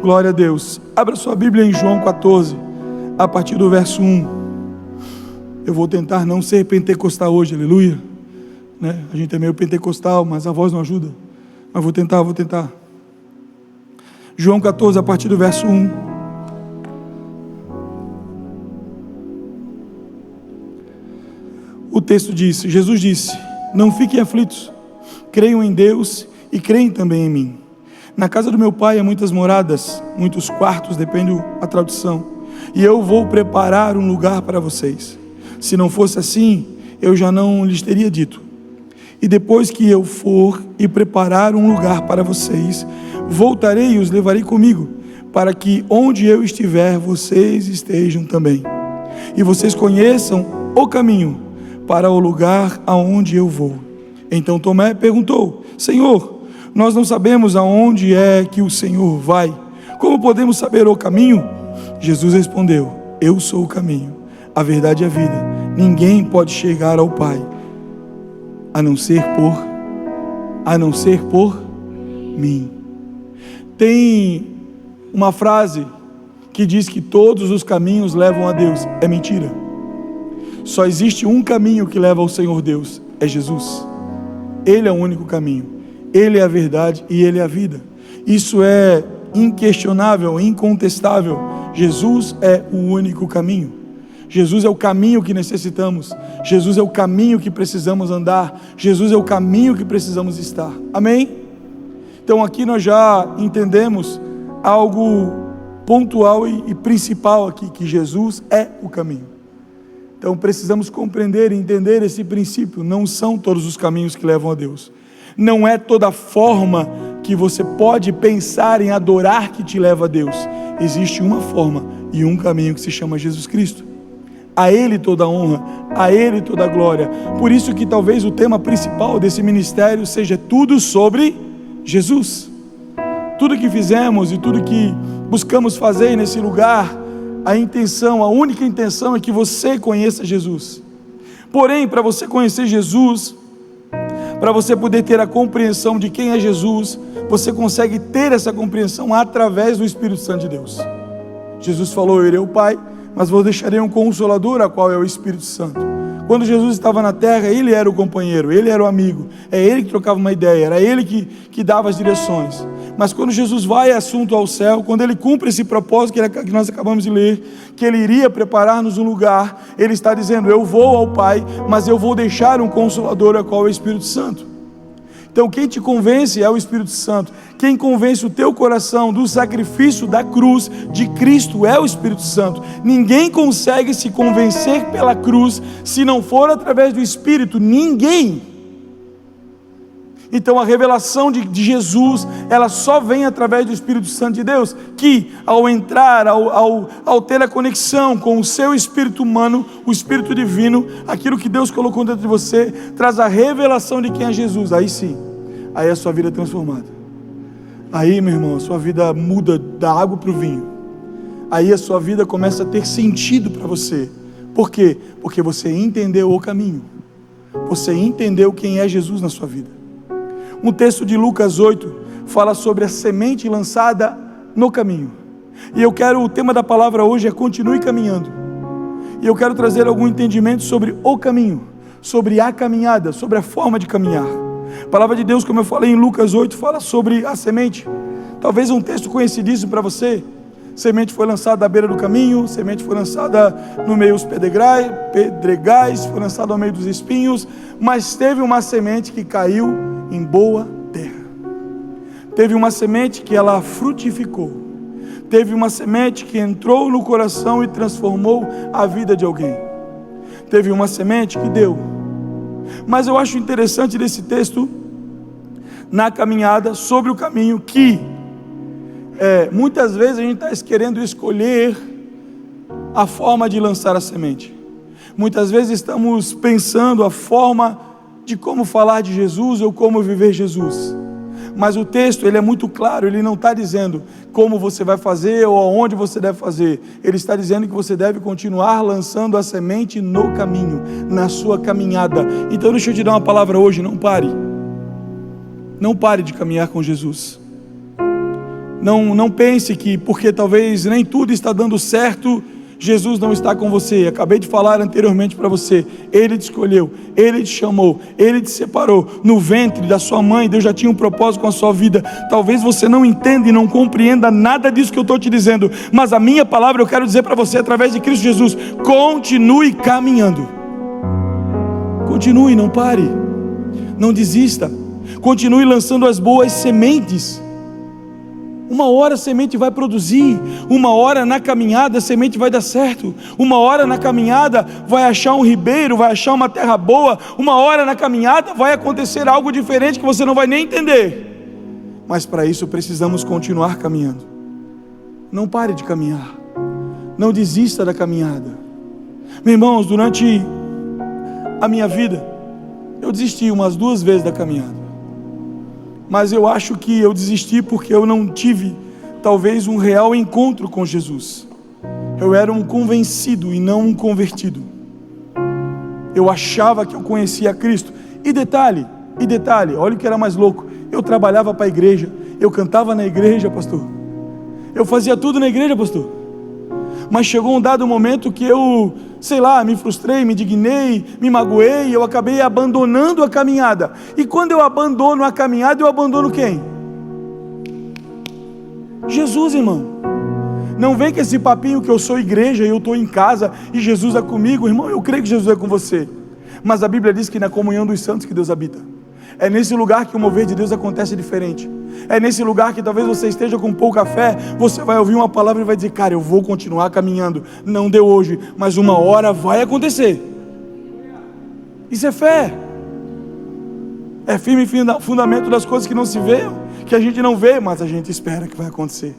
Glória a Deus. Abra sua Bíblia em João 14, a partir do verso 1. Eu vou tentar não ser pentecostal hoje, aleluia. Né? A gente é meio pentecostal, mas a voz não ajuda. Mas vou tentar. João 14, a partir do verso 1. O texto diz: Jesus disse: não fiquem aflitos, creiam em Deus e creem também em mim. Na casa do meu pai há muitas moradas, muitos quartos, depende da tradução, e eu vou preparar um lugar para vocês. Se não fosse assim, eu já não lhes teria dito. E depois que eu for e preparar um lugar para vocês, voltarei e os levarei comigo, para que onde eu estiver, vocês estejam também. E vocês conheçam o caminho para o lugar aonde eu vou. Então Tomé perguntou: Senhor, nós não sabemos aonde é que o Senhor vai. Como podemos saber o caminho? Jesus respondeu: eu sou o caminho, a verdade e a vida. Ninguém pode chegar ao Pai a não ser por mim. Tem uma frase que diz que todos os caminhos levam a Deus. É mentira. Só existe um caminho que leva ao Senhor Deus, é Jesus. Ele é o único caminho. Ele é a verdade e Ele é a vida. Isso é inquestionável, incontestável. Jesus é o único caminho. Jesus é o caminho que necessitamos. Jesus é o caminho que precisamos andar. Jesus é o caminho que precisamos estar. Amém? Então aqui nós já entendemos algo pontual e principal aqui, que Jesus é o caminho. Então precisamos compreender e entender esse princípio. Não são todos os caminhos que levam a Deus. Não é toda forma que você pode pensar em adorar que te leva a Deus. Existe uma forma e um caminho que se chama Jesus Cristo. A Ele toda a honra, a Ele toda a glória. Por isso que talvez o tema principal desse ministério seja tudo sobre Jesus. Tudo que fizemos e tudo que buscamos fazer nesse lugar, a única intenção é que você conheça Jesus. Porém, para você conhecer Jesus, para você poder ter a compreensão de quem é Jesus, você consegue ter essa compreensão através do Espírito Santo de Deus. Jesus falou: eu irei ao Pai, mas vos deixarei um Consolador, a qual é o Espírito Santo. Quando Jesus estava na terra, Ele era o companheiro, Ele era o amigo, é Ele que trocava uma ideia, era Ele que dava as direções. Mas quando Jesus vai assunto ao céu, quando Ele cumpre esse propósito que nós acabamos de ler, que Ele iria preparar-nos um lugar, Ele está dizendo: eu vou ao Pai, mas eu vou deixar um Consolador, a qual é o Espírito Santo. Então quem te convence é o Espírito Santo. Quem convence o teu coração do sacrifício da cruz de Cristo é o Espírito Santo. Ninguém consegue se convencer pela cruz se não for através do Espírito. Ninguém. Então a revelação de Jesus, ela só vem através do Espírito Santo de Deus, que ao entrar, ao ter a conexão com o seu espírito humano, o espírito divino, aquilo que Deus colocou dentro de você, traz a revelação de quem é Jesus. Aí sim, aí a sua vida é transformada. Aí, meu irmão, a sua vida muda da água para o vinho. Aí a sua vida começa a ter sentido para você. Por quê? Porque você entendeu o caminho. Você entendeu quem é Jesus na sua vida. Um texto de Lucas 8 fala sobre a semente lançada no caminho. E o tema da palavra hoje é continue caminhando. E eu quero trazer algum entendimento sobre o caminho, sobre a caminhada, sobre a forma de caminhar. A palavra de Deus, como eu falei em Lucas 8, fala sobre a semente. Talvez um texto conhecidíssimo para você. Semente foi lançada à beira do caminho, semente foi lançada no meio dos pedregais, foi lançada ao meio dos espinhos, mas teve uma semente que caiu em boa terra. Teve uma semente que ela frutificou. Teve uma semente que entrou no coração e transformou a vida de alguém. Teve uma semente que deu. Mas eu acho interessante desse texto, na caminhada, sobre o caminho, que muitas vezes a gente está querendo escolher a forma de lançar a semente. Muitas vezes estamos pensando a forma de como falar de Jesus ou como viver Jesus. Mas o texto, ele é muito claro, ele não está dizendo como você vai fazer ou aonde você deve fazer. Ele está dizendo que você deve continuar lançando a semente no caminho, na sua caminhada. Então deixa eu te dar uma palavra hoje, não pare. Não pare de caminhar com Jesus. Não pense que porque talvez nem tudo está dando certo, Jesus não está com você. Acabei de falar anteriormente para você, Ele te escolheu, Ele te chamou, Ele te separou. No ventre da sua mãe, Deus já tinha um propósito com a sua vida. Talvez você não entenda e não compreenda nada disso que eu estou te dizendo, mas a minha palavra eu quero dizer para você através de Cristo Jesus: continue caminhando, continue, não pare, não desista, continue lançando as boas sementes. Uma hora a semente vai produzir, uma hora na caminhada a semente vai dar certo, uma hora na caminhada vai achar um ribeiro, vai achar uma terra boa, uma hora na caminhada vai acontecer algo diferente que você não vai nem entender, mas para isso precisamos continuar caminhando. Não pare de caminhar, não desista da caminhada. Meus irmãos, durante a minha vida eu desisti umas 2 vezes da caminhada, mas eu acho que eu desisti porque eu não tive talvez um real encontro com Jesus. Eu era um convencido e não um convertido. Eu achava que eu conhecia Cristo. E detalhe, olha o que era mais louco, eu trabalhava para a igreja, eu cantava na igreja, pastor, eu fazia tudo na igreja, pastor, mas chegou um dado momento que eu, me frustrei, me indignei, me magoei, eu acabei abandonando a caminhada. E quando eu abandono a caminhada, eu abandono quem? Jesus, irmão. Não vem com esse papinho que eu sou igreja e eu estou em casa e Jesus é comigo. Irmão, eu creio que Jesus é com você, mas a Bíblia diz que na comunhão dos santos que Deus habita. É nesse lugar que o mover de Deus acontece diferente. É nesse lugar que talvez você esteja com pouca fé, você vai ouvir uma palavra e vai dizer: cara, eu vou continuar caminhando. Não deu hoje, mas uma hora vai acontecer. Isso é fé. É firme fundamento das coisas que não se vê, que a gente não vê, mas a gente espera que vai acontecer.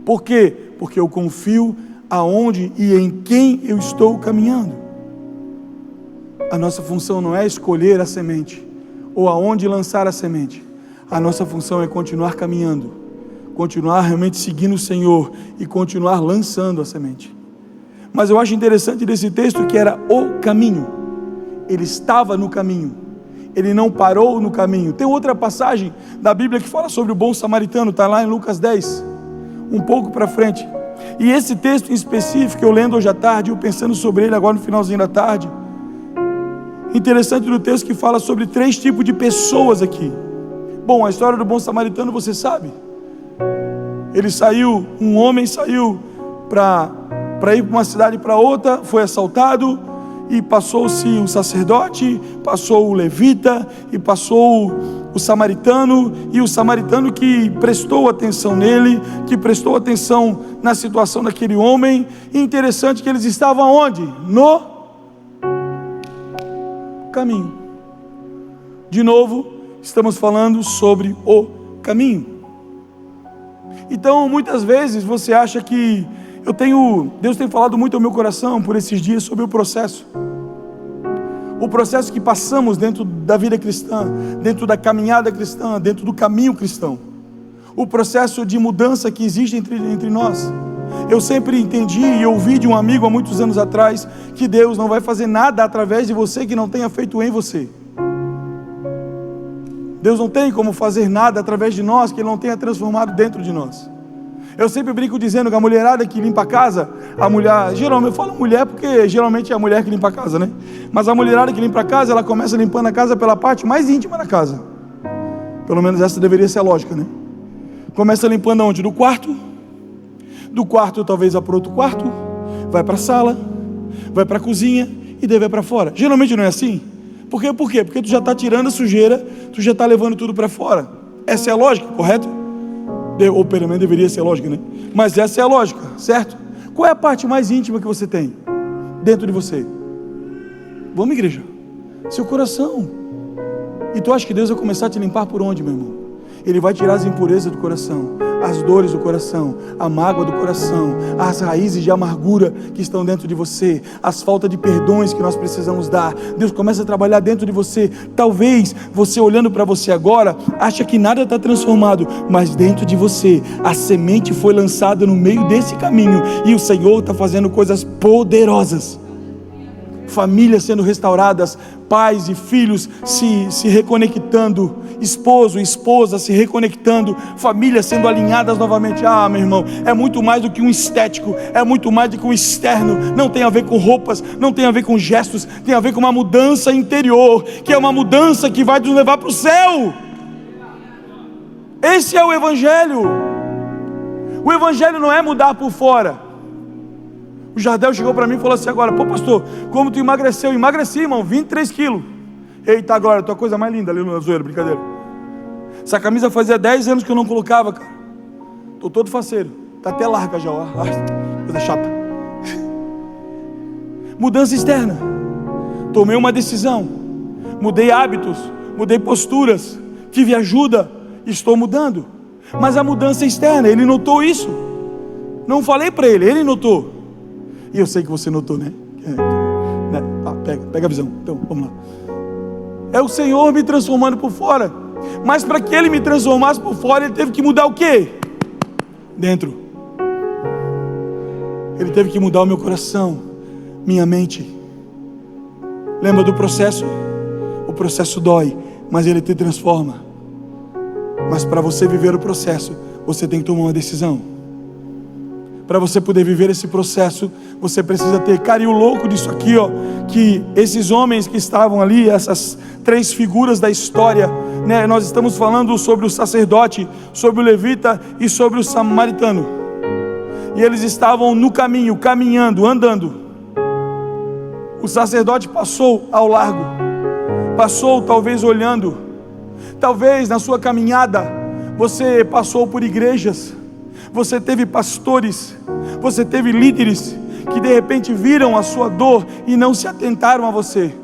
Por quê? Porque eu confio aonde e em quem eu estou caminhando. A nossa função não é escolher a semente ou aonde lançar a semente. A nossa função é continuar caminhando, continuar realmente seguindo o Senhor e continuar lançando a semente. Mas eu acho interessante desse texto que era o caminho. Ele estava no caminho, ele não parou no caminho. Tem outra passagem da Bíblia que fala sobre o bom samaritano, está lá em Lucas 10, um pouco para frente. E esse texto em específico, eu lendo hoje à tarde, eu pensando sobre ele agora no finalzinho da tarde, interessante do texto que fala sobre 3 tipos de pessoas aqui. Bom, a história do bom samaritano você sabe. Um homem saiu para ir para uma cidade para outra, foi assaltado, e passou-se o sacerdote, passou o levita, e passou o samaritano, e o samaritano que prestou atenção nele, que prestou atenção na situação daquele homem. E interessante que eles estavam onde? No caminho. De novo, estamos falando sobre o caminho. Então, muitas vezes você acha que Deus tem falado muito ao meu coração por esses dias sobre o processo que passamos dentro da vida cristã, dentro da caminhada cristã, dentro do caminho cristão, o processo de mudança que existe entre nós. Eu sempre entendi e ouvi de um amigo há muitos anos atrás que Deus não vai fazer nada através de você que não tenha feito em você. Deus não tem como fazer nada através de nós que Ele não tenha transformado dentro de nós. Eu sempre brinco dizendo que a mulherada que limpa a casa, a mulher, geralmente eu falo mulher porque geralmente é a mulher que limpa a casa, né? Mas a mulherada que limpa a casa, ela começa limpando a casa pela parte mais íntima da casa. Pelo menos essa deveria ser a lógica, né? Começa limpando aonde? Do quarto. Do quarto talvez vai para outro quarto, vai para a sala, vai para a cozinha e daí vai para fora. Geralmente não é assim. Por quê? Porque tu já está tirando a sujeira, tu já está levando tudo para fora. Essa é a lógica, correto? Ou pelo menos deveria ser a lógica, né? Mas essa é a lógica, certo? Qual é a parte mais íntima que você tem dentro de você? Vamos, igreja? Seu coração. E tu acha que Deus vai começar a te limpar por onde, meu irmão? Ele vai tirar as impurezas do coração, as dores do coração, a mágoa do coração, as raízes de amargura que estão dentro de você, as faltas de perdões que nós precisamos dar. Deus começa a trabalhar dentro de você. Talvez você olhando para você agora, acha que nada está transformado, mas dentro de você, a semente foi lançada no meio desse caminho, e o Senhor está fazendo coisas poderosas. Famílias sendo restauradas, pais e filhos se reconectando, esposo, esposa se reconectando, famílias sendo alinhadas novamente. Meu irmão, é muito mais do que um estético, é muito mais do que um externo. Não tem a ver com roupas, não tem a ver com gestos, tem a ver com uma mudança interior, que é uma mudança que vai nos levar para o céu. Esse é o Evangelho. O Evangelho não é mudar por fora. O Jardel chegou para mim e falou assim agora: pô pastor, como tu emagreceu? Emagreci, irmão, 23 quilos. Eita glória, tua coisa mais linda ali no zoeiro, brincadeira. Essa camisa fazia 10 anos que eu não colocava, cara. Tô todo faceiro, tá até larga já, ó. Coisa chata. Mudança externa. Tomei uma decisão, mudei hábitos, mudei posturas, tive ajuda, estou mudando. Mas a mudança externa, ele notou isso. Não falei para ele, ele notou. E eu sei que você notou, né? Pega a visão. Então, vamos lá. É o Senhor me transformando por fora. Mas para que Ele me transformasse por fora, Ele teve que mudar o quê? Dentro. Ele teve que mudar o meu coração, minha mente. Lembra do processo? O processo dói, mas Ele te transforma. Mas para você viver o processo, você tem que tomar uma decisão. Para você poder viver esse processo, você precisa ter. Cara, e o louco disso aqui, ó, que esses homens que estavam ali, essas 3 figuras da história, né, nós estamos falando sobre o sacerdote, sobre o levita e sobre o samaritano. E eles estavam no caminho, caminhando, andando. O sacerdote passou ao largo, passou talvez olhando. Talvez na sua caminhada você passou por igrejas, você teve pastores, você teve líderes que de repente viram a sua dor e não se atentaram a você.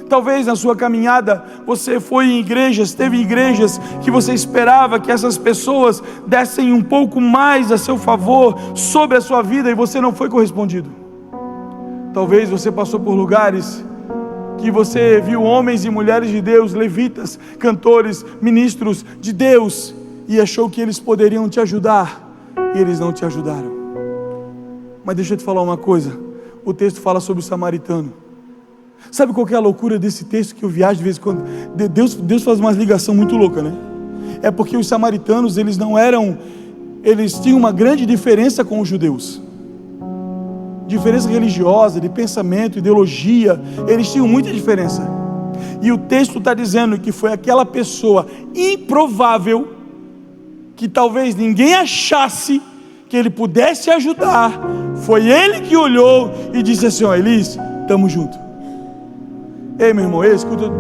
Talvez na sua caminhada você foi em igrejas, teve igrejas que você esperava que essas pessoas dessem um pouco mais a seu favor sobre a sua vida e você não foi correspondido. Talvez você passou por lugares que você viu homens e mulheres de Deus, levitas, cantores, ministros de Deus, e achou que eles poderiam te ajudar, e eles não te ajudaram. Mas deixa eu te falar uma coisa, o texto fala sobre o samaritano. Sabe qual que é a loucura desse texto que eu viajo de vez em quando? Deus faz uma ligação muito louca, né? É porque os samaritanos, eles tinham uma grande diferença com os judeus. Diferença religiosa, de pensamento, ideologia, eles tinham muita diferença. E o texto está dizendo que foi aquela pessoa improvável, que talvez ninguém achasse que ele pudesse ajudar, foi ele que olhou e disse assim: ó, Elis, estamos juntos. Ei meu irmão, escuta,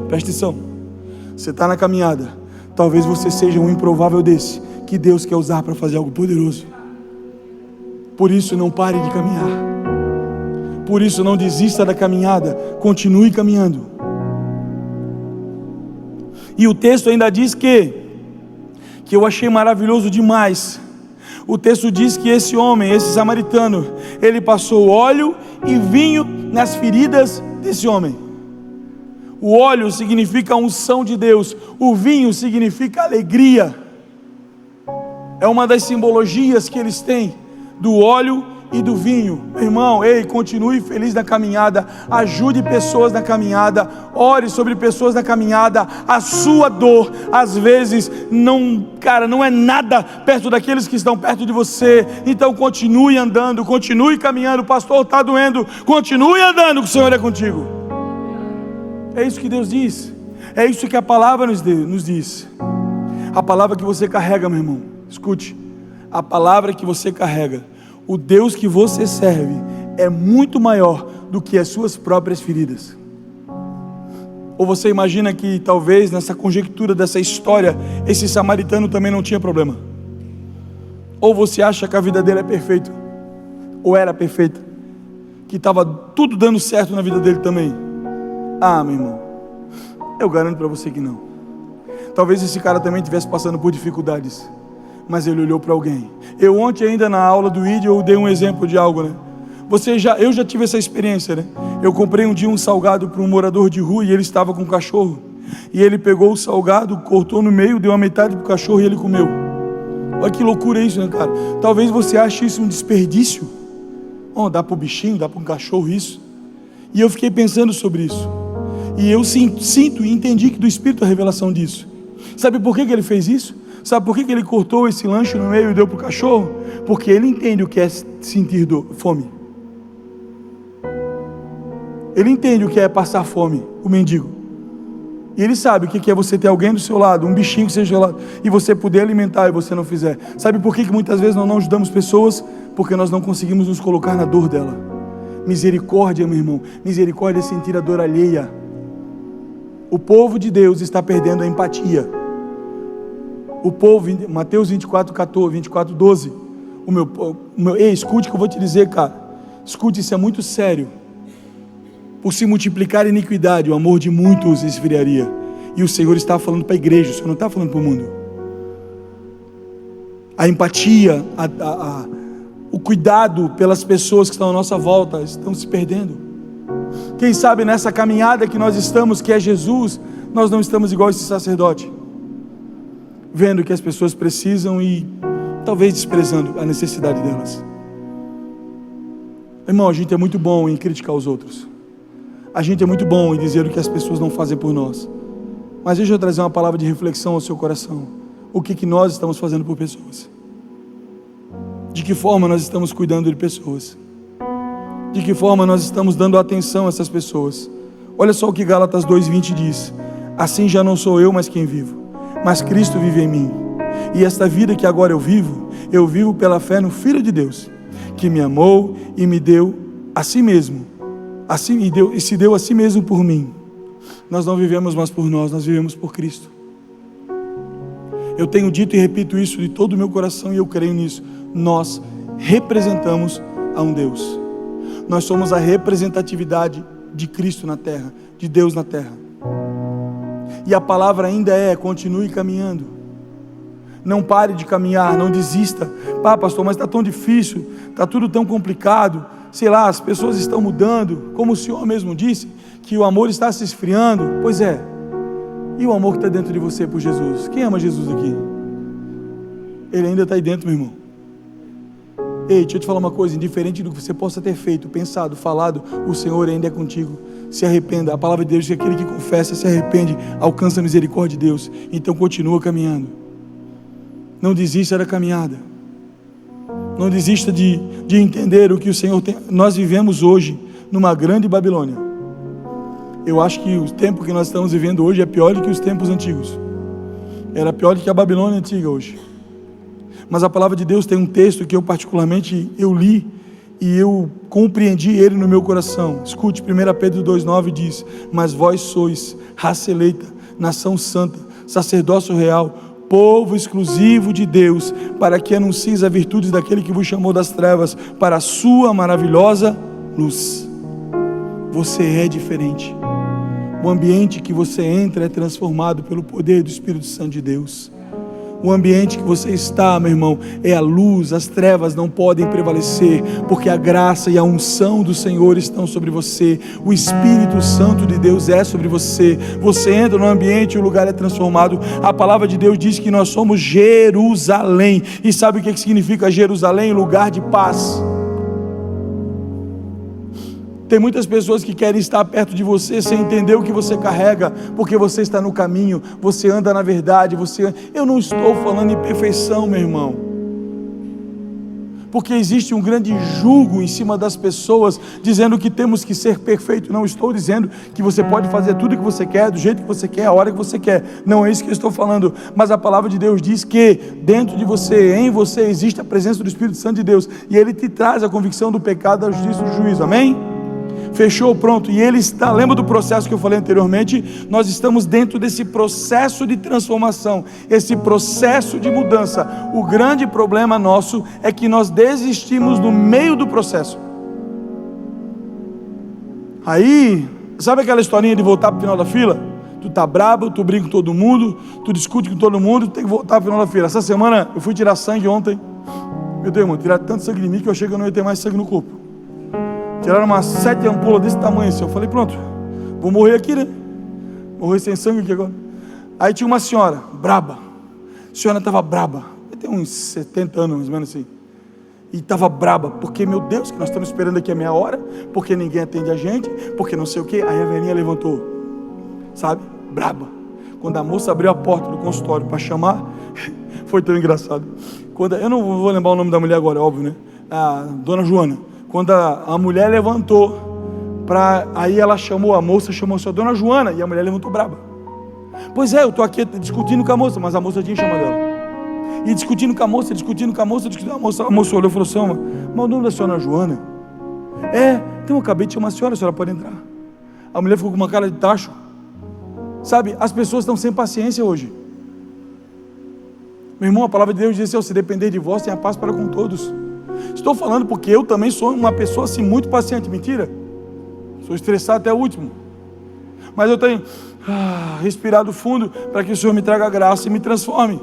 presta atenção, você está na caminhada, talvez você seja um improvável desse, que Deus quer usar para fazer algo poderoso. Por isso não pare de caminhar, por isso não desista da caminhada, continue caminhando. E o texto ainda diz que eu achei maravilhoso demais. O texto diz que esse homem, esse samaritano, ele passou óleo e vinho nas feridas desse homem. O óleo significa a unção de Deus, o vinho significa alegria. É uma das simbologias que eles têm do óleo e do vinho. Meu irmão, ei, continue feliz na caminhada, ajude pessoas na caminhada, ore sobre pessoas na caminhada. A sua dor, às vezes, não é nada perto daqueles que estão perto de você. Então continue andando, continue caminhando. Pastor, está doendo, continue andando, que o Senhor é contigo. É isso que Deus diz, é isso que a palavra nos diz. A palavra que você carrega, meu irmão, escute, a palavra que você carrega, o Deus que você serve é muito maior do que as suas próprias feridas. Ou você imagina que talvez nessa conjectura dessa história, esse samaritano também não tinha problema? Ou você acha que a vida dele é perfeita, ou era perfeita, que estava tudo dando certo na vida dele também? Meu irmão, eu garanto para você que não. Talvez esse cara também estivesse passando por dificuldades, mas ele olhou para alguém. Eu ontem ainda na aula do ID eu dei um exemplo de algo, né? Eu já tive essa experiência, né? Eu comprei um dia um salgado para um morador de rua e ele estava com um cachorro. E ele pegou o salgado, cortou no meio, deu a metade para o cachorro e ele comeu. Olha que loucura isso, né, cara? Talvez você ache isso um desperdício. Dá para o bichinho, dá para um cachorro isso. E eu fiquei pensando sobre isso. E eu sinto e entendi que do Espírito a revelação disso. Sabe por que ele fez isso? Sabe por que ele cortou esse lanche no meio e deu para o cachorro? Porque ele entende o que é sentir fome. Ele entende o que é passar fome, o mendigo. E ele sabe o que é você ter alguém do seu lado, um bichinho que seja do seu lado, e você poder alimentar e você não fizer. Sabe por que muitas vezes nós não ajudamos pessoas? Porque nós não conseguimos nos colocar na dor dela. Misericórdia, meu irmão. Misericórdia é sentir a dor alheia. O povo de Deus está perdendo a empatia. O povo, Mateus 24:12. Ei, escute o que eu vou te dizer, cara. Escute, isso é muito sério. Por se multiplicar a iniquidade, o amor de muitos esfriaria. E o Senhor está falando para a igreja, o Senhor não está falando para o mundo. A empatia, o cuidado pelas pessoas que estão à nossa volta, estão se perdendo. Quem sabe nessa caminhada que nós estamos, que é Jesus, nós não estamos igual esse sacerdote, vendo que as pessoas precisam e talvez desprezando a necessidade delas. Irmão, a gente é muito bom em criticar os outros. A gente é muito bom em dizer o que as pessoas não fazem por nós. Mas deixa eu trazer uma palavra de reflexão ao seu coração. O que nós estamos fazendo por pessoas? De que forma nós estamos cuidando de pessoas? De que forma nós estamos dando atenção a essas pessoas? Olha só o que Gálatas 2:20 diz: assim já não sou eu mais quem vivo, mas Cristo vive em mim. E esta vida que agora eu vivo pela fé no Filho de Deus, que me amou e me deu a si mesmo. E se deu a si mesmo por mim. Nós não vivemos mais por nós vivemos por Cristo. Eu tenho dito e repito isso de todo o meu coração e eu creio nisso. Nós representamos a um Deus. Nós somos a representatividade de Cristo na terra, de Deus na terra. E a palavra ainda continue caminhando. Não pare de caminhar, não desista. Pastor, mas está tão difícil, está tudo tão complicado. Sei lá, as pessoas estão mudando, como o Senhor mesmo disse, que o amor está se esfriando. Pois é, e o amor que está dentro de você por Jesus? Quem ama Jesus aqui? Ele ainda está aí dentro, meu irmão. Ei, deixa eu te falar uma coisa, indiferente do que você possa ter feito, pensado, falado, o Senhor ainda é contigo. Se arrependa, a palavra de Deus diz que aquele que confessa, se arrepende, alcança a misericórdia de Deus. Então continua caminhando. Não desista da caminhada. Não desista de entender o que o Senhor tem. Nós vivemos hoje numa grande Babilônia. Eu acho que o tempo que nós estamos vivendo hoje é pior do que os tempos antigos. Era pior do que a Babilônia antiga hoje. Mas a palavra de Deus tem um texto que eu particularmente li e eu compreendi ele no meu coração. Escute, 1 Pedro 2,9 diz: mas vós sois raça eleita, nação santa, sacerdócio real, povo exclusivo de Deus, para que anuncieis as virtudes daquele que vos chamou das trevas para a sua maravilhosa luz. Você é diferente. O ambiente que você entra é transformado pelo poder do Espírito Santo de Deus. O ambiente que você está, meu irmão, é a luz. As trevas não podem prevalecer, porque a graça e a unção do Senhor estão sobre você. O Espírito Santo de Deus é sobre você. Você entra no ambiente e o lugar é transformado. A palavra de Deus diz que nós somos Jerusalém. E sabe o que significa Jerusalém? Lugar de paz. Tem muitas pessoas que querem estar perto de você sem entender o que você carrega, porque você está no caminho, você anda na verdade, Eu não estou falando em perfeição, meu irmão, porque existe um grande jugo em cima das pessoas, dizendo que temos que ser perfeito. Não estou dizendo que você pode fazer tudo o que você quer, do jeito que você quer, a hora que você quer. Não é isso que eu estou falando, mas a palavra de Deus diz que dentro de você, em você, existe a presença do Espírito Santo de Deus, e Ele te traz a convicção do pecado, da justiça e do juízo, amém? Fechou, pronto, e Ele está, lembra do processo que eu falei anteriormente? Nós estamos dentro desse processo de transformação, esse processo de mudança. O grande problema nosso é que nós desistimos no meio do processo. Aí, sabe aquela historinha de voltar para o final da fila? Tu tá brabo, tu briga com todo mundo, tu discute com todo mundo, tu tem que voltar para o final da fila. Essa semana eu fui tirar sangue ontem. Meu Deus, irmão, tiraram tanto sangue de mim que eu achei que eu não ia ter mais sangue no corpo. Tiraram umas 7 ampolas desse tamanho assim. Eu falei, pronto, vou morrer aqui, né? Morrer sem sangue aqui agora. Aí tinha uma senhora, braba. A senhora estava braba. Tem uns 70 anos, mais ou menos assim. E estava braba, porque, meu Deus, que nós estamos esperando aqui a meia hora, porque ninguém atende a gente, porque não sei o quê. Aí a velhinha levantou. sabe? Braba. Quando a moça abriu a porta do consultório para chamar, foi tão engraçado. Eu não vou lembrar o nome da mulher agora, é óbvio, né? A dona Joana. Quando a mulher levantou, aí ela chamou, a moça chamou a sua dona Joana, e a mulher levantou braba. Pois é, eu estou aqui discutindo com a moça, mas a moça tinha chamado ela. E discutindo com a moça, a moça olhou e falou assim: mas o nome da senhora é Joana? Então eu acabei de chamar a senhora pode entrar. A mulher ficou com uma cara de tacho. Sabe, as pessoas estão sem paciência hoje. Meu irmão, a palavra de Deus diz assim: se depender de vós, tenha paz para com todos. Estou falando porque eu também sou uma pessoa assim muito paciente. Mentira, sou estressado até o último, mas eu tenho respirado fundo para que o Senhor me traga graça e me transforme.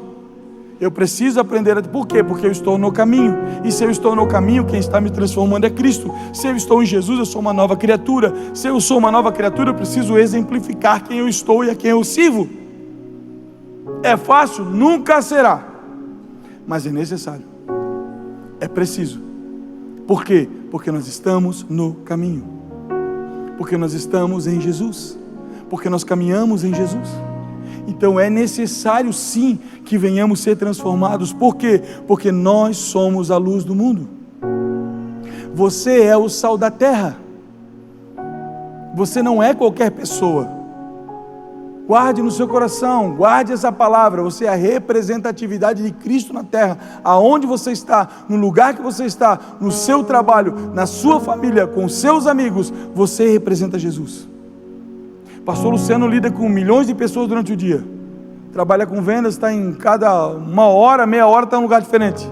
Eu preciso aprender. Por quê? Porque eu estou no caminho. E se eu estou no caminho, quem está me transformando é Cristo. Se eu estou em Jesus, eu sou uma nova criatura. Se eu sou uma nova criatura, eu preciso exemplificar quem eu estou e a quem eu sirvo. É fácil? Nunca será. Mas é necessário. É preciso. Por quê? Porque nós estamos no caminho. Porque nós estamos em Jesus. Porque nós caminhamos em Jesus. Então é necessário sim que venhamos ser transformados. Por quê? Porque nós somos a luz do mundo. Você é o sal da terra. Você não é qualquer pessoa. Guarde no seu coração, guarde essa palavra. Você é a representatividade de Cristo na terra. Aonde você está, no lugar que você está, no seu trabalho, na sua família, com seus amigos, você representa Jesus. Pastor Luciano lida com milhões de pessoas durante o dia. Trabalha com vendas, está em cada uma hora, meia hora está em um lugar diferente.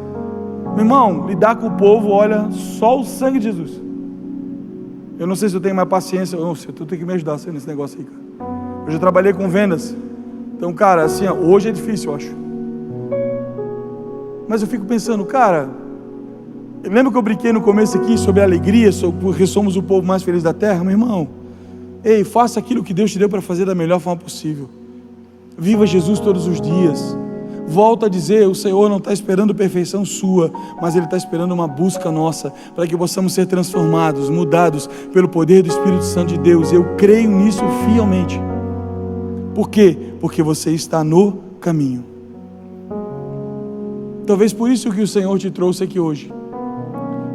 Meu irmão, lidar com o povo, olha, só o sangue de Jesus. Eu não sei se eu tenho mais paciência. Tu tem que me ajudar nesse negócio aí, cara. Eu já trabalhei com vendas. Então, cara, assim, hoje é difícil, eu acho. Mas eu fico pensando, cara, lembra que eu brinquei no começo aqui sobre a alegria, porque somos o povo mais feliz da terra? Meu irmão, ei, faça aquilo que Deus te deu para fazer da melhor forma possível. Viva Jesus todos os dias. Volto a dizer, o Senhor não está esperando perfeição sua, mas Ele está esperando uma busca nossa, para que possamos ser transformados, mudados pelo poder do Espírito Santo de Deus. Eu creio nisso fielmente. Por quê? Porque você está no caminho. Talvez por isso que o Senhor te trouxe aqui hoje,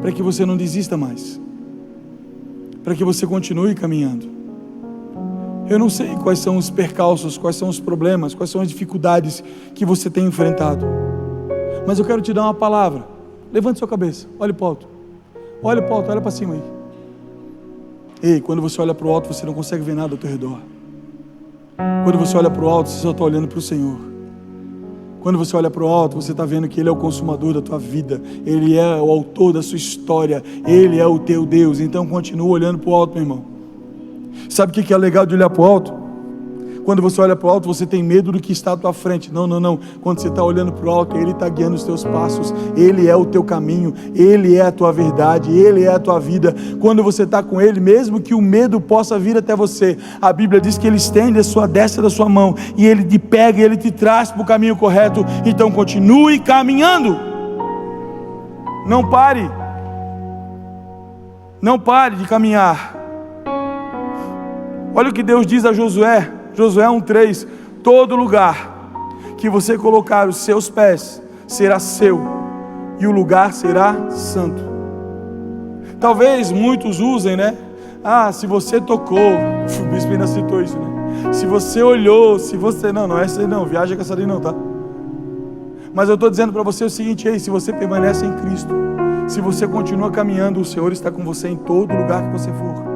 para que você não desista mais, para que você continue caminhando. Eu não sei quais são os percalços, quais são os problemas, quais são as dificuldades que você tem enfrentado, mas eu quero te dar uma palavra. Levante sua cabeça, olhe para o alto, olha para cima aí. Ei, quando você olha para o alto, você não consegue ver nada ao teu redor. Quando você olha para o alto, você só está olhando para o Senhor. Quando você olha para o alto, você está vendo que Ele é o consumador da tua vida, Ele é o autor da sua história, Ele é o teu Deus. Então continua olhando para o alto, meu irmão. Sabe o que é legal de olhar para o alto? Quando você olha para o alto, você tem medo do que está à tua frente. Não. Quando você está olhando para o alto, Ele está guiando os teus passos. Ele é o teu caminho. Ele é a tua verdade. Ele é a tua vida. Quando você está com Ele, mesmo que o medo possa vir até você, a Bíblia diz que Ele estende a sua destra da sua mão e Ele te pega e Ele te traz para o caminho correto. Então continue caminhando. Não pare. Não pare de caminhar. Olha o que Deus diz a Josué. Josué 1:3, todo lugar que você colocar os seus pés será seu, e o lugar será santo. Talvez muitos usem, né? Se você tocou, o bispo ainda citou isso, né? Se você olhou, se você... Não é essa aí não, viaja com essa aí não, tá? Mas eu estou dizendo para você o seguinte, se você permanece em Cristo, se você continua caminhando, o Senhor está com você em todo lugar que você for.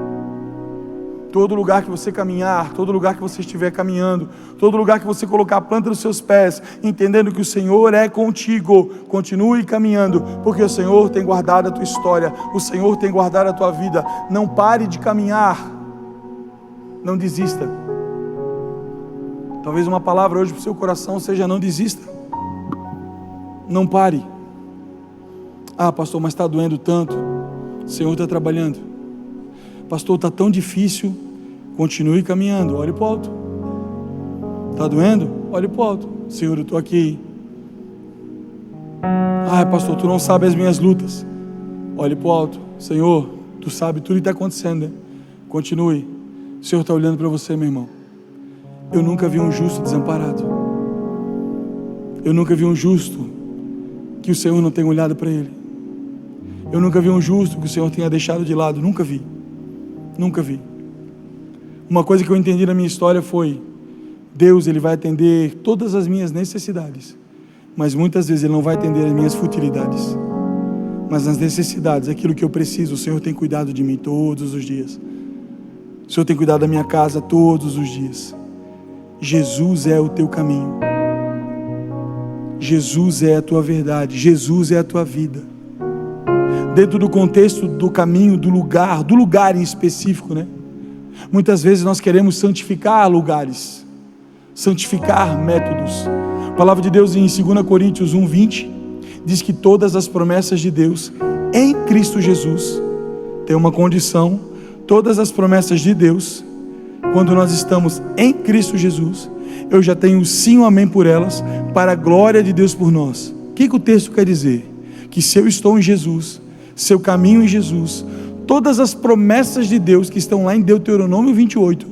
Todo lugar que você caminhar, todo lugar que você estiver caminhando, todo lugar que você colocar a planta dos seus pés, entendendo que o Senhor é contigo, continue caminhando, porque o Senhor tem guardado a tua história, o Senhor tem guardado a tua vida. Não pare de caminhar, não desista. Talvez uma palavra hoje para o seu coração seja: não desista, não pare. Pastor, mas está doendo tanto. O Senhor está trabalhando. Pastor, está tão difícil. Continue caminhando, olhe para o alto. Está doendo? Olhe para o alto. Senhor, eu estou aqui. Pastor, tu não sabe as minhas lutas. Olhe para o alto. Senhor, tu sabe tudo que está acontecendo, né? Continue. O Senhor está olhando para você, meu irmão. Eu nunca vi um justo desamparado. Eu nunca vi um justo que o Senhor não tenha olhado para ele. Eu nunca vi um justo que o Senhor tenha deixado de lado. Nunca vi. Nunca vi. Uma coisa que eu entendi na minha história foi: Deus, Ele vai atender todas as minhas necessidades, mas muitas vezes Ele não vai atender as minhas futilidades. Mas nas necessidades, aquilo que eu preciso, o Senhor tem cuidado de mim todos os dias. O Senhor tem cuidado da minha casa todos os dias. Jesus é o teu caminho. Jesus é a tua verdade. Jesus é a tua vida. Dentro do contexto do caminho, do lugar em específico, né? Muitas vezes nós queremos santificar lugares, santificar métodos. A palavra de Deus em 2 Coríntios 1:20 diz que todas as promessas de Deus em Cristo Jesus tem uma condição. Todas as promessas de Deus, quando nós estamos em Cristo Jesus, eu já tenho sim, um amém por elas, para a glória de Deus por nós. O que o texto quer dizer? Que se eu estou em Jesus, seu caminho em Jesus, todas as promessas de Deus que estão lá em Deuteronômio 28,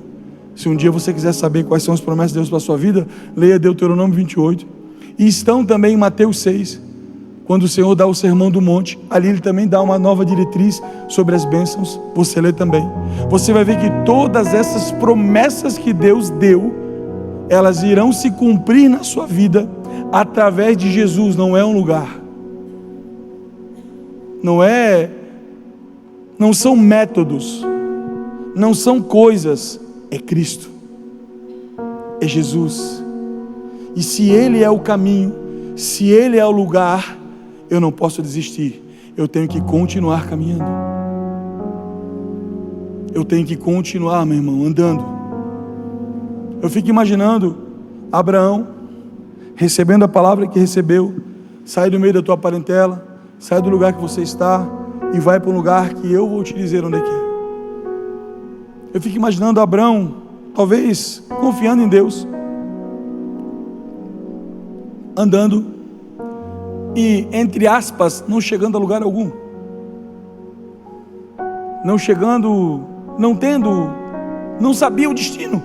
se um dia você quiser saber quais são as promessas de Deus para a sua vida, leia Deuteronômio 28, e estão também em Mateus 6, quando o Senhor dá o sermão do monte, ali Ele também dá uma nova diretriz sobre as bênçãos, você lê também. Você vai ver que todas essas promessas que Deus deu, elas irão se cumprir na sua vida, através de Jesus. Não é um lugar, não são métodos, não são coisas, é Cristo, é Jesus. E se Ele é o caminho, se Ele é o lugar, eu não posso desistir, eu tenho que continuar caminhando, eu tenho que continuar, meu irmão, andando. Eu fico imaginando Abraão recebendo a palavra que recebeu, sai do meio da tua parentela, sai do lugar que você está e vai para um lugar que eu vou te dizer onde é que é. Eu fico imaginando Abraão, talvez confiando em Deus, andando e, entre aspas, não chegando a lugar algum, não sabia o destino.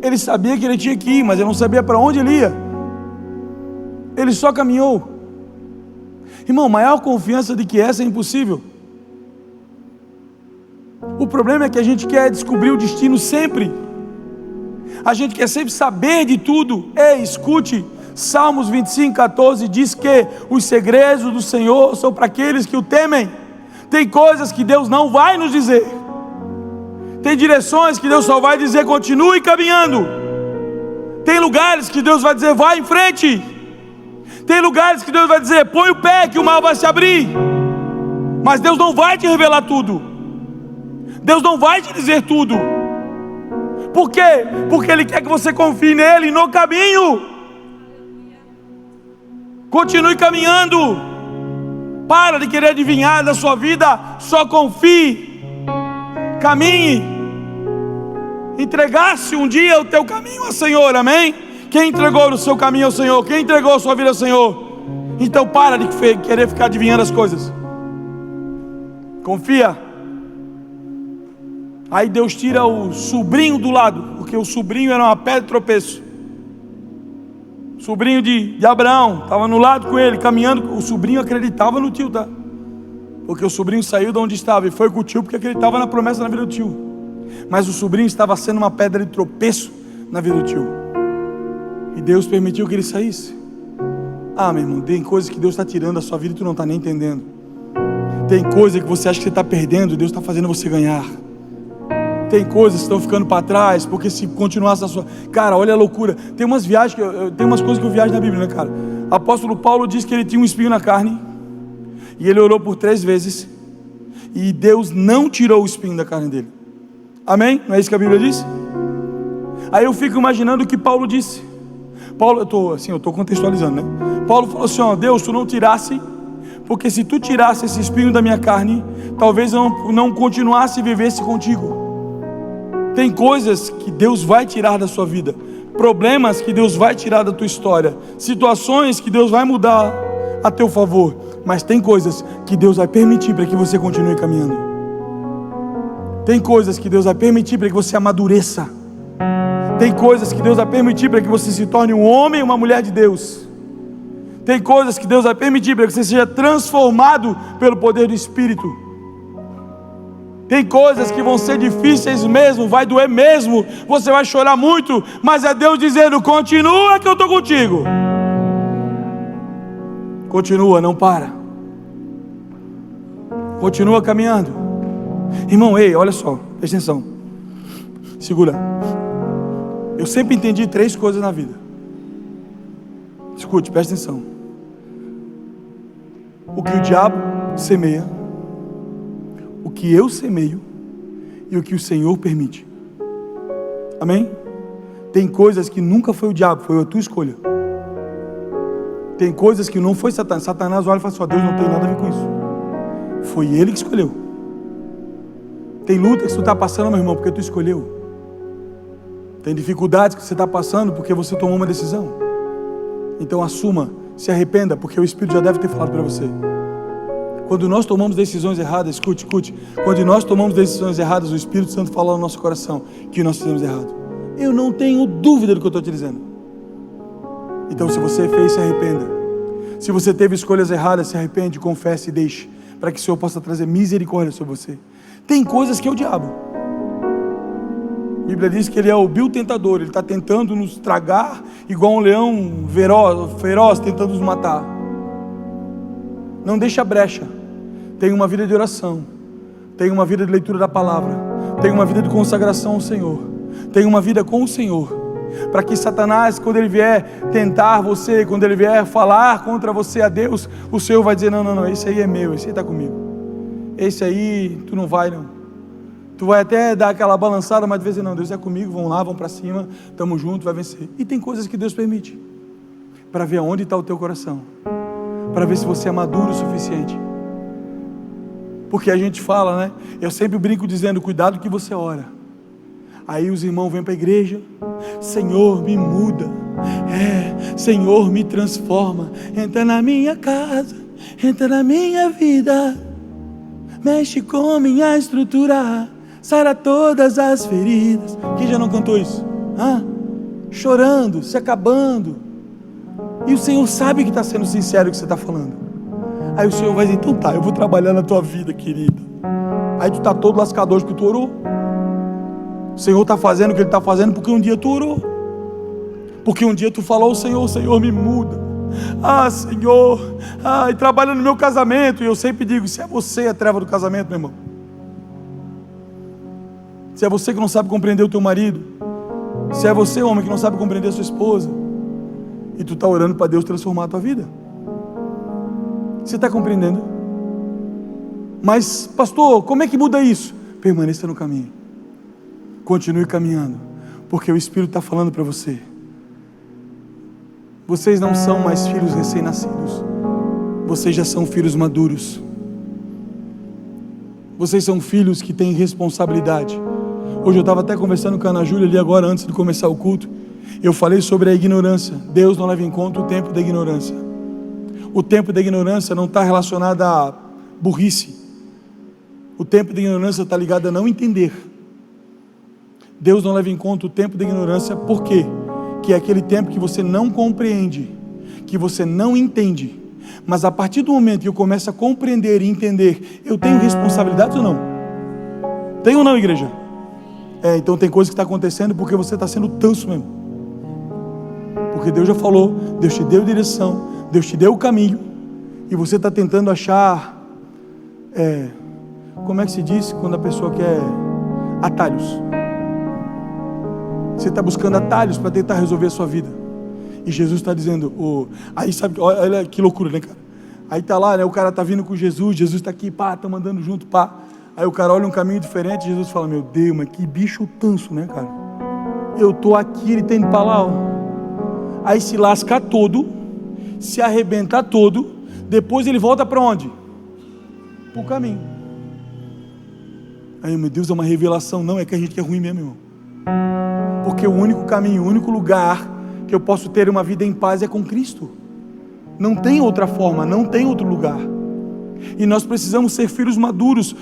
Ele sabia que ele tinha que ir, mas ele não sabia para onde ele ia. Ele só caminhou. Irmão, maior confiança de que essa é impossível. O problema é que a gente quer descobrir o destino sempre. A gente quer sempre saber de tudo. Ei, escute, Salmos 25:14 diz que os segredos do Senhor são para aqueles que o temem. Tem coisas que Deus não vai nos dizer. Tem direções que Deus só vai dizer: continue caminhando. Tem lugares que Deus vai dizer: vai em frente. Tem lugares que Deus vai dizer: põe o pé que o mar vai se abrir. Mas Deus não vai te revelar tudo. Deus não vai te dizer tudo. Por quê? Porque Ele quer que você confie nele no caminho. Continue caminhando. Para de querer adivinhar da sua vida. Só confie. Caminhe. Entregasse um dia o teu caminho ao Senhor, amém? Quem entregou o seu caminho ao Senhor? Quem entregou a sua vida ao Senhor? Então para de querer ficar adivinhando as coisas. Confia. Aí Deus tira o sobrinho do lado, porque o sobrinho era uma pedra de tropeço. O sobrinho de Abraão estava no lado com ele, caminhando. O sobrinho acreditava no tio, tá? Porque o sobrinho saiu de onde estava e foi com o tio porque acreditava na promessa na vida do tio. Mas o sobrinho estava sendo uma pedra de tropeço na vida do tio. E Deus permitiu que ele saísse. Ah, meu irmão, tem coisas que Deus está tirando da sua vida e tu não está nem entendendo. Tem coisa que você acha que você está perdendo e Deus está fazendo você ganhar. Tem coisas que estão ficando para trás, porque se continuasse na sua... Cara, olha a loucura. Tem umas viagens, tem umas coisas que eu viajo na Bíblia, né, cara? Apóstolo Paulo diz que ele tinha um espinho na carne, e ele orou por 3 vezes, e Deus não tirou o espinho da carne dele. Amém? Não é isso que a Bíblia diz? Aí eu fico imaginando o que Paulo disse. Paulo, eu estou contextualizando, né? Paulo falou assim, ó, Deus, tu não tirasse, porque se tu tirasse esse espinho da minha carne, talvez eu não continuasse e vivesse contigo. Tem coisas que Deus vai tirar da sua vida, problemas que Deus vai tirar da tua história, situações que Deus vai mudar a teu favor, mas tem coisas que Deus vai permitir para que você continue caminhando. Tem coisas que Deus vai permitir para que você amadureça. Tem coisas que Deus vai permitir para que você se torne um homem e uma mulher de Deus. Tem coisas que Deus vai permitir para que você seja transformado pelo poder do Espírito. Tem coisas que vão ser difíceis mesmo, vai doer mesmo, você vai chorar muito, mas é Deus dizendo: continua que eu estou contigo. Continua, não para. Continua caminhando. Irmão, ei, olha só, presta atenção. Segura. Eu sempre entendi 3 coisas na vida. Escute, presta atenção. O que o diabo semeia, o que eu semeio e o que o Senhor permite. Amém? Tem coisas que nunca foi o diabo, foi a tua escolha. Tem coisas que não foi Satanás. Satanás olha e fala assim: Deus não tem nada a ver com isso. Foi ele que escolheu. Tem luta que você está passando, meu irmão, porque tu escolheu. Tem dificuldades que você está passando porque você tomou uma decisão. Então assuma, se arrependa, porque o Espírito já deve ter falado para você. Quando nós tomamos decisões erradas, escute, quando nós tomamos decisões erradas, o Espírito Santo fala no nosso coração que nós fizemos errado. Eu não tenho dúvida do que eu estou te dizendo. Então, se você fez, se arrependa. Se você teve escolhas erradas, se arrepende, confesse e deixe, para que o Senhor possa trazer misericórdia sobre você. Tem coisas que é o diabo. A Bíblia diz que ele é o vil tentador, ele está tentando nos tragar, igual um leão feroz tentando nos matar. Não deixa brecha. Tenha uma vida de oração, tenha uma vida de leitura da palavra, tenha uma vida de consagração ao Senhor, tenha uma vida com o Senhor, para que Satanás, quando ele vier tentar você, quando ele vier falar contra você a Deus, o Senhor vai dizer: não, esse aí é meu, esse aí está comigo, esse aí tu não vai não. Tu vai até dar aquela balançada, mas de vez em não, Deus é comigo, vamos lá, vamos para cima, estamos juntos, vai vencer. E tem coisas que Deus permite, para ver aonde está o teu coração, para ver se você é maduro o suficiente. Porque a gente fala, né? Eu sempre brinco dizendo: cuidado que você ora. Aí os irmãos vêm para a igreja: Senhor, me muda, Senhor, me transforma, entra na minha casa, entra na minha vida, mexe com minha estrutura, sara todas as feridas. Quem já não cantou isso? Chorando, se acabando. E o Senhor sabe que está sendo sincero o que você está falando. Aí o Senhor vai dizer: então tá, eu vou trabalhar na tua vida, querida. Aí tu está todo lascador porque tu orou. O Senhor está fazendo o que Ele está fazendo porque um dia tu orou, porque um dia tu falou ao Senhor: Senhor, me muda. Senhor, e trabalha no meu casamento. E eu sempre digo: se é você a treva do casamento, meu irmão, se é você que não sabe compreender o teu marido, se é você, homem, que não sabe compreender a sua esposa, e tu está orando para Deus transformar a tua vida, você está compreendendo? Mas pastor, como é que muda isso? Permaneça no caminho, continue caminhando, porque o Espírito está falando para você: vocês não são mais filhos recém-nascidos, vocês já são filhos maduros, vocês são filhos que têm responsabilidade. Hoje eu estava até conversando com a Ana Júlia ali agora, antes de começar o culto, eu falei sobre a ignorância. Deus não leva em conta o tempo da ignorância. O tempo da ignorância não está relacionado à burrice, o tempo da ignorância está ligado a não entender. Deus não leva em conta o tempo da ignorância, por quê? Que é aquele tempo que você não compreende, que você não entende, mas a partir do momento que eu começo a compreender e entender, eu tenho responsabilidades ou não? Tem ou não, igreja? Então tem coisa que está acontecendo porque você está sendo tanso mesmo, porque Deus já falou, Deus te deu direção, Deus te deu o caminho, e você está tentando achar, como é que se diz quando a pessoa quer atalhos? Você está buscando atalhos para tentar resolver a sua vida. E Jesus está dizendo, aí sabe, olha que loucura, né, cara? Aí está lá, né, o cara está vindo com Jesus está aqui, estamos andando junto, Aí o cara olha um caminho diferente, Jesus fala: meu Deus, mas que bicho tanso, né, cara? Eu estou aqui, ele está indo para lá, Aí se lasca todo, se arrebenta todo, depois ele volta para onde? Para o caminho. Aí, meu Deus, é uma revelação. Não, é que a gente é ruim mesmo, irmão. Porque o único caminho, o único lugar que eu posso ter uma vida em paz é com Cristo. Não tem outra forma, não tem outro lugar. E nós precisamos ser filhos maduros.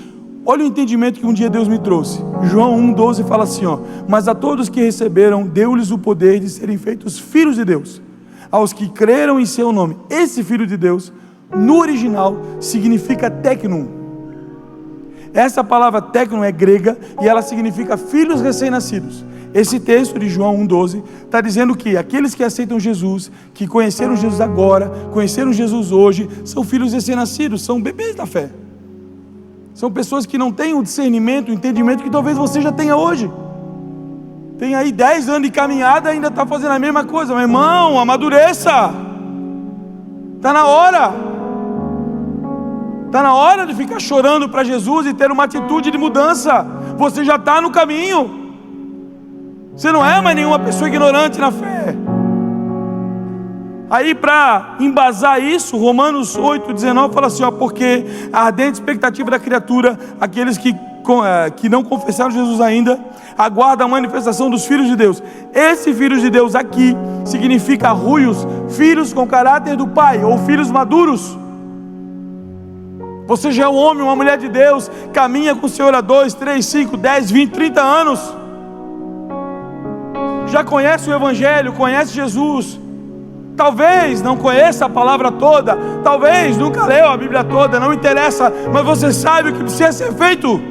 Olha o entendimento que um dia Deus me trouxe. João 1,12 fala assim, ó: mas a todos que receberam, deu-lhes o poder de serem feitos filhos de Deus, aos que creram em seu nome. Esse filho de Deus, no original, significa tecnon. Essa palavra tecnon é grega e ela significa filhos recém-nascidos. Esse texto de João 1,12 está dizendo que aqueles que aceitam Jesus, que conheceram Jesus agora, conheceram Jesus hoje, são filhos recém-nascidos, são bebês da fé. São pessoas que não têm o discernimento, o entendimento que talvez você já tenha hoje. Tem aí 10 anos de caminhada e ainda está fazendo a mesma coisa. Meu irmão, amadureça. Está na hora. Está na hora de ficar chorando para Jesus e ter uma atitude de mudança. Você já está no caminho. Você não é mais nenhuma pessoa ignorante na fé. Aí, para embasar isso, Romanos 8,19 fala assim, ó: porque a ardente expectativa da criatura, aqueles que não confessaram Jesus ainda, aguardam a manifestação dos filhos de Deus. Esse filhos de Deus aqui significa ruios, filhos com caráter do pai, ou filhos maduros. Você já é um homem, uma mulher de Deus, caminha com o Senhor há 2, 3, 5, 10, 20, 30 anos. Já conhece o Evangelho, conhece Jesus. Talvez não conheça a palavra toda, talvez nunca leu a Bíblia toda, não interessa, mas você sabe o que precisa ser feito.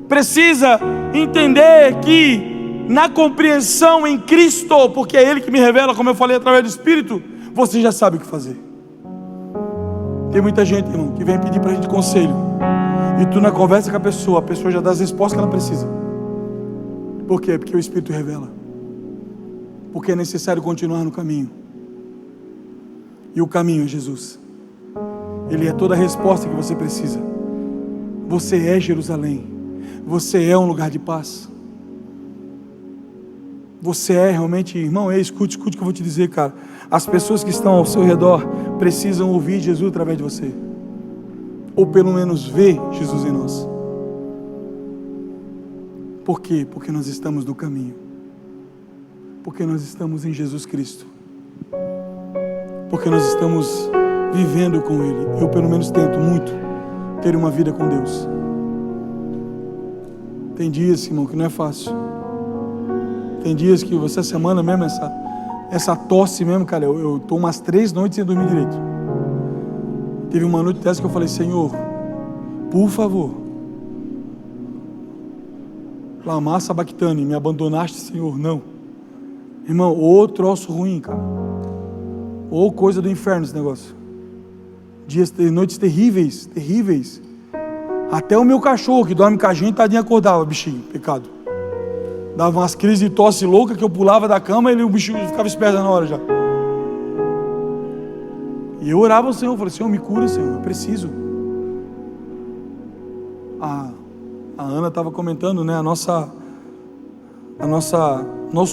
Precisa entender que na compreensão em Cristo, porque é Ele que me revela, como eu falei, através do Espírito, você já sabe o que fazer. Tem muita gente, irmão, que vem pedir para a gente conselho, e tu na conversa com a pessoa já dá as respostas que ela precisa. Por quê? Porque o Espírito revela. Porque é necessário continuar no caminho. E o caminho é Jesus. Ele é toda a resposta que você precisa. Você é Jerusalém. Você é um lugar de paz. Você é realmente, irmão, escute o que eu vou te dizer, cara. As pessoas que estão ao seu redor precisam ouvir Jesus através de você. Ou pelo menos ver Jesus em nós. Por quê? Porque nós estamos no caminho. Porque nós estamos em Jesus Cristo. Porque nós estamos vivendo com Ele. Eu pelo menos tento muito ter uma vida com Deus. Tem dias, irmão, que não é fácil. Tem dias que essa semana mesmo, essa tosse mesmo, cara, eu estou umas 3 noites sem dormir direito. Teve uma noite dessa que eu falei: Senhor, por favor, lama sabachthani, me abandonaste, Senhor. Não. Irmão, ô troço ruim, cara. Ô coisa do inferno esse negócio. Noites terríveis, terríveis. Até o meu cachorro, que dorme com a gente, tadinho, acordava, bichinho, pecado. Dava umas crises de tosse louca que eu pulava da cama e o bichinho ficava esperto na hora já. E eu orava ao Senhor, falei: Senhor, me cura, Senhor, eu preciso. A Ana estava comentando, né, o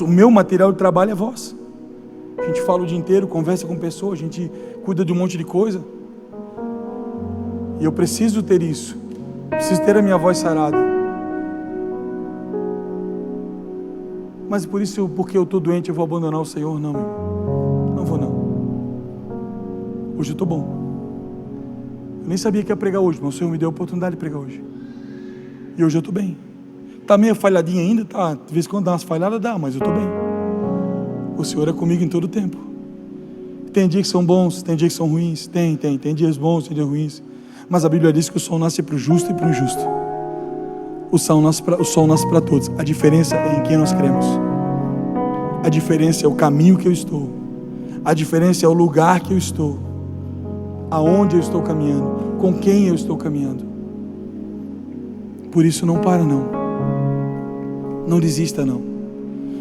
meu material de trabalho é voz. A gente fala o dia inteiro, conversa com pessoas, a gente cuida de um monte de coisa. E eu preciso ter isso. Preciso ter a minha voz sarada. Mas por isso, porque eu estou doente, eu vou abandonar o Senhor? Não, meu irmão. Não vou não. Hoje eu estou bom. Eu nem sabia que ia pregar hoje, mas o Senhor me deu a oportunidade de pregar hoje. E hoje eu estou bem. Está meio falhadinha ainda, tá? De vez em quando dá umas falhadas, dá, mas eu estou bem. O Senhor é comigo em todo o tempo. Tem dias que são bons, tem dias que são ruins. Tem dias bons, tem dias ruins. Mas a Bíblia diz que o sol nasce para o justo e para o injusto. O sol nasce para todos. A diferença é em quem nós cremos. A diferença é o caminho que eu estou. A diferença é o lugar que eu estou. Aonde eu estou caminhando. Com quem eu estou caminhando. Por isso não para não. Não desista não.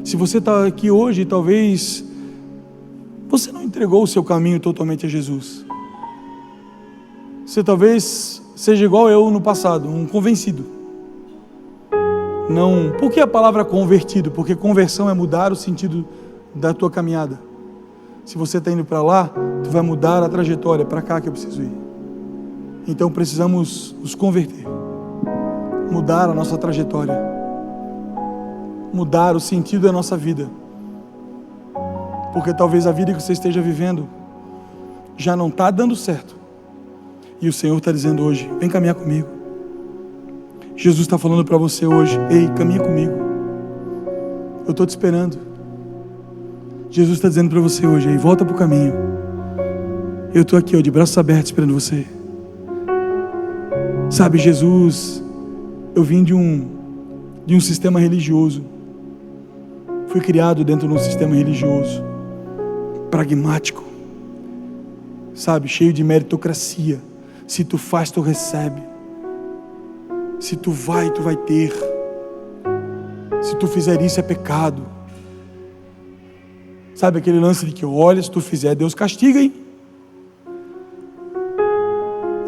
Se você está aqui hoje, talvez você não entregou o seu caminho totalmente a Jesus. Você talvez seja igual eu no passado, um convencido. Não, por que a palavra convertido? Porque conversão é mudar o sentido da tua caminhada. Se você está indo para lá, tu vai mudar a trajetória, para cá que eu preciso ir. Então precisamos nos converter, mudar a nossa trajetória, mudar o sentido da nossa vida. Porque talvez a vida que você esteja vivendo já não está dando certo. E o Senhor está dizendo hoje: vem caminhar comigo. Jesus está falando para você hoje: ei, caminha comigo, eu estou te esperando. Jesus está dizendo para você hoje: ei, volta para o caminho. Eu estou aqui, ó, de braços abertos esperando você. Sabe, Jesus, eu vim de um sistema religioso. Fui criado dentro de um sistema religioso, pragmático, sabe, cheio de meritocracia. Se tu faz, tu recebe. Se tu vai ter. Se tu fizer isso, é pecado. Sabe aquele lance de que, olha, se tu fizer, Deus castiga, hein?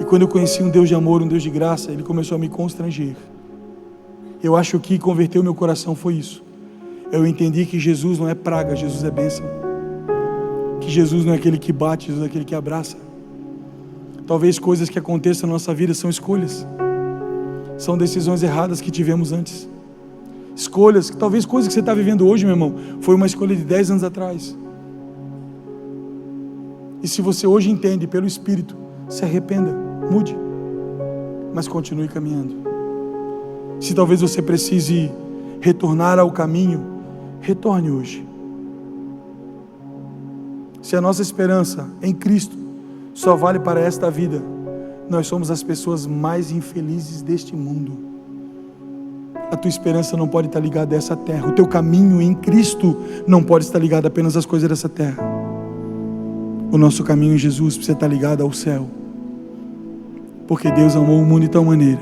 E quando eu conheci um Deus de amor, um Deus de graça, Ele começou a me constranger. Eu acho que converteu meu coração foi isso. Eu entendi que Jesus não é praga, Jesus é bênção. Que Jesus não é aquele que bate, Jesus é aquele que abraça. Talvez coisas que aconteçam na nossa vida são escolhas. São decisões erradas que tivemos antes. Escolhas, talvez coisas que você está vivendo hoje, meu irmão, foi uma escolha de 10 anos atrás. E se você hoje entende pelo Espírito, se arrependa, mude, mas continue caminhando. Se talvez você precise retornar ao caminho, retorne hoje. Se a nossa esperança em Cristo só vale para esta vida, nós somos as pessoas mais infelizes deste mundo. A tua esperança não pode estar ligada a essa terra. O teu caminho em Cristo não pode estar ligado apenas às coisas dessa terra. O nosso caminho em Jesus precisa estar ligado ao céu. Porque Deus amou o mundo de tal maneira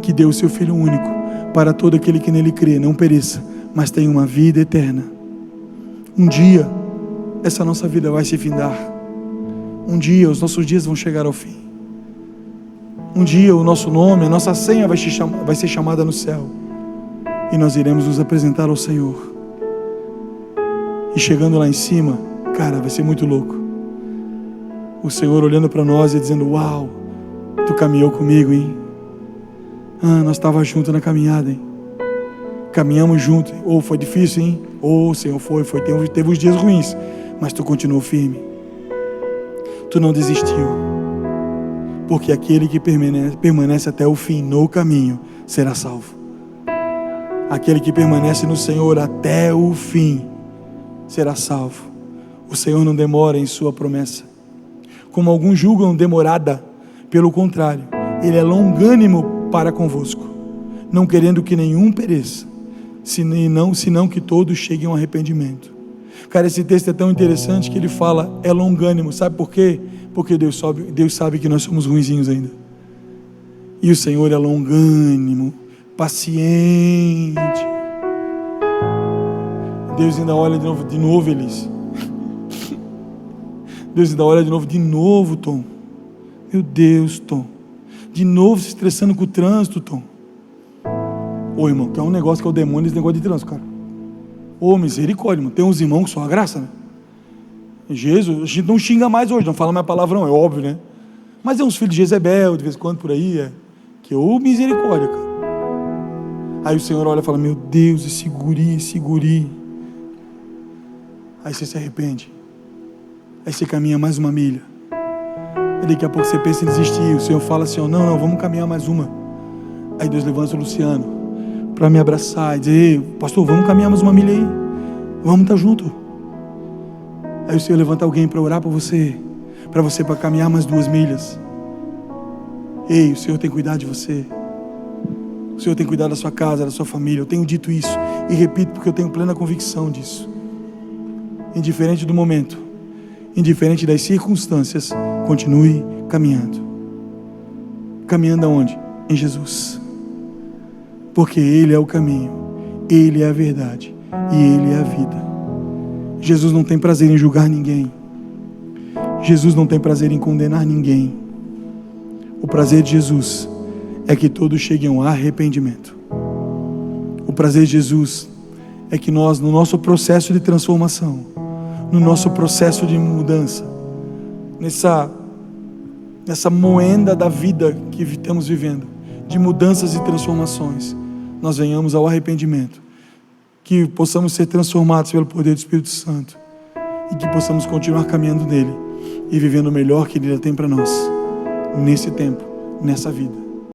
que deu o seu Filho único para todo aquele que nele crê, não pereça, mas tenha uma vida eterna. Um dia essa nossa vida vai se findar. Um dia os nossos dias vão chegar ao fim. Um dia o nosso nome, a nossa senha vai ser chamada no céu. E nós iremos nos apresentar ao Senhor. E chegando lá em cima, cara, vai ser muito louco. O Senhor olhando para nós e dizendo: uau, tu caminhou comigo, hein? Nós estávamos juntos na caminhada, hein? Caminhamos juntos. Foi difícil, hein? Senhor, foi. Teve uns dias ruins, mas tu continuou firme. Tu não desistiu. Porque aquele que permanece até o fim no caminho será salvo. Aquele que permanece no Senhor até o fim será salvo. O Senhor não demora em sua promessa, como alguns julgam demorada. Pelo contrário, Ele é longânimo para convosco, não querendo que nenhum pereça, senão que todos cheguem ao arrependimento. Cara, esse texto é tão interessante que ele fala, é longânimo. Sabe por quê? Porque Deus sabe que nós somos ruinzinhos ainda. E o Senhor é longânimo, paciente. Deus ainda olha de novo, Elis. Deus ainda olha de novo, Tom. Meu Deus, Tom. De novo se estressando com o trânsito, Tom. Irmão, que é um negócio que é o demônio, esse negócio de trânsito, cara. Misericórdia, irmão. Tem uns irmãos que são a graça, né? Jesus, a gente não xinga mais hoje, não fala mais palavrão, é óbvio, né? Mas é uns filhos de Jezebel, de vez em quando por aí, que misericórdia, cara. Aí o Senhor olha e fala: meu Deus, esse guri. Aí você se arrepende. Aí você caminha mais uma milha. E daqui a pouco você pensa em desistir. O Senhor fala assim: não, vamos caminhar mais uma. Aí Deus levanta o Luciano para me abraçar e dizer: ei, pastor, vamos caminhar mais uma milha aí. Vamos estar junto. Aí o Senhor levanta alguém para orar por você, para caminhar mais 2 milhas. Ei, o Senhor tem cuidado de você. O Senhor tem cuidado da sua casa, da sua família. Eu tenho dito isso e repito porque eu tenho plena convicção disso. Indiferente do momento, indiferente das circunstâncias, continue caminhando. Caminhando aonde? Em Jesus. Porque Ele é o caminho, Ele é a verdade e Ele é a vida. Jesus não tem prazer em julgar ninguém. Jesus não tem prazer em condenar ninguém. O prazer de Jesus é que todos cheguem ao arrependimento. O prazer de Jesus é que nós, no nosso processo de transformação, no nosso processo de mudança, nessa moenda da vida que estamos vivendo, de mudanças e transformações, nós venhamos ao arrependimento, que possamos ser transformados pelo poder do Espírito Santo e que possamos continuar caminhando nele e vivendo o melhor que Ele tem para nós. nesse tempo, nessa vida.